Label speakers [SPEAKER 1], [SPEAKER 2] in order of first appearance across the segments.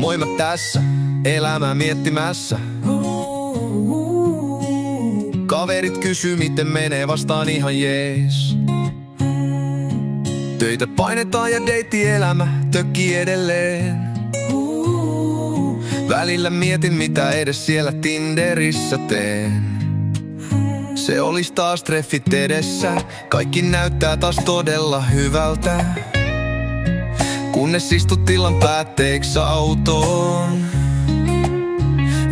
[SPEAKER 1] Moi mä tässä, elämää miettimässä. Kaverit kysyy miten menee, vastaan ihan jees. Töitä painetaan ja deittielämä tökkii edelleen. Välillä mietin mitä edes siellä Tinderissä teen. Se olis taas treffit edessä, kaikki näyttää taas todella hyvältä. Kunnes istut illan päätteeksi autoon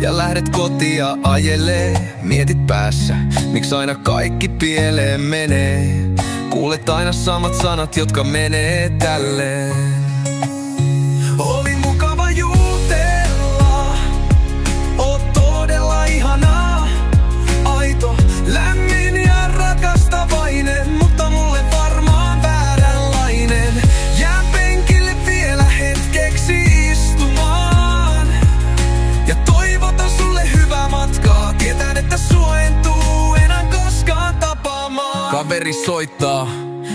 [SPEAKER 1] ja lähdet kotia ajelee. Mietit päässä, miksi aina kaikki pieleen menee. Kuulet aina samat sanat, jotka menee tälleen. Oli mukava jutella, oot todella ihanaa. Aito, lämmin ja rakastavainen, mutta mulle varmaan vääränlainen. Jää penkille vielä hetkeksi istumaan ja toivotan sulle hyvää matkaa. Tietän, että sua en tuu enää koskaan tapaamaan. Kaveri soittaa,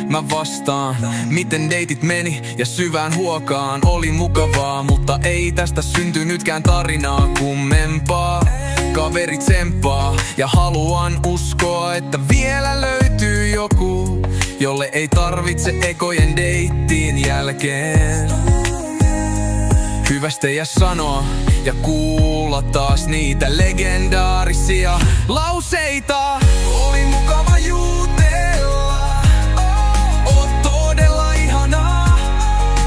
[SPEAKER 1] mä vastaan. Miten deitit meni ja syvään huokaan. Oli mukavaa, mutta ei tästä syntynytkään tarinaa kummempaa. Kaveri tsemppaa ja haluan uskoa, että vielä löytyy joku, jolle ei tarvitse ekojen deittiin jälkeen. Hyvästä ja sanoa ja kuulla taas niitä legendaarisia lauseita. Oli mukava jutella, oot todella ihanaa.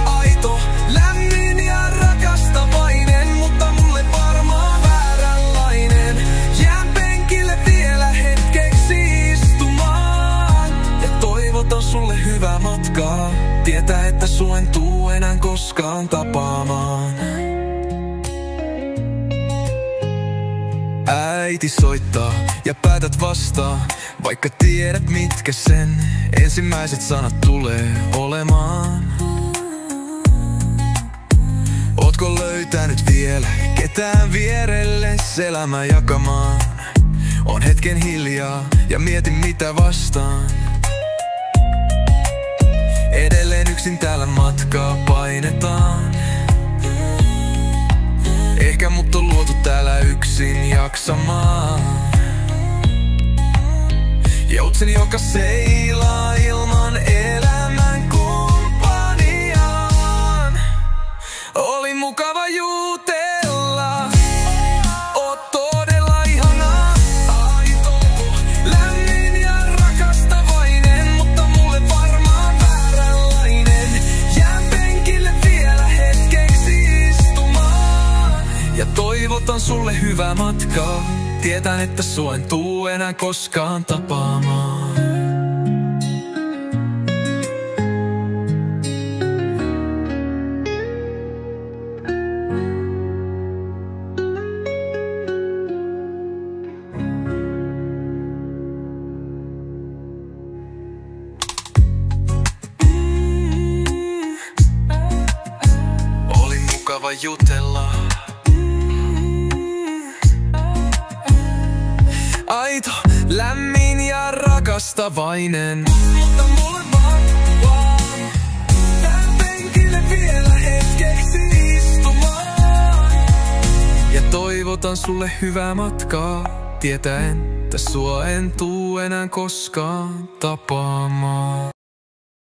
[SPEAKER 1] Aito, lämmin ja rakastavainen, mutta mulle varmaan vääränlainen. Jään penkille vielä hetkeksi istumaan ja toivotan sulle hyvää matkaa. Tietää, että sua en tuu enää koskaan tapaamaan. Äiti soittaa ja päätät vastaa, vaikka tiedät mitkä sen ensimmäiset sanat tulee olemaan. Ootko löytänyt vielä ketään vierelle elämää jakamaan? On hetken hiljaa ja mietin mitä vastaan. Edelleen yksin täällä matkaa painetaan. Ehkä mut on luotu täällä yksin jaksamaan. Joutsen joka seilaa ilman elämän kumppaniaan. Oli mukava jutella, oot todella ihanaa. Aito, lämmin ja rakastavainen, mutta mulle varmaan vääränlainen. Jään penkille vielä hetkeksi istumaan ja toivotan sulle hyvää matkaa. Tietän, että sua en tuu enää koskaan tapaamaan. Oli mukava jutella. Aito, lämmin ja rakastavainen, mutta mulle vaan jää penkille vielä hetkeksi istumaan ja toivotan sulle hyvää matkaa. Tietäen, että sua en tuu enää koskaan tapaamaan.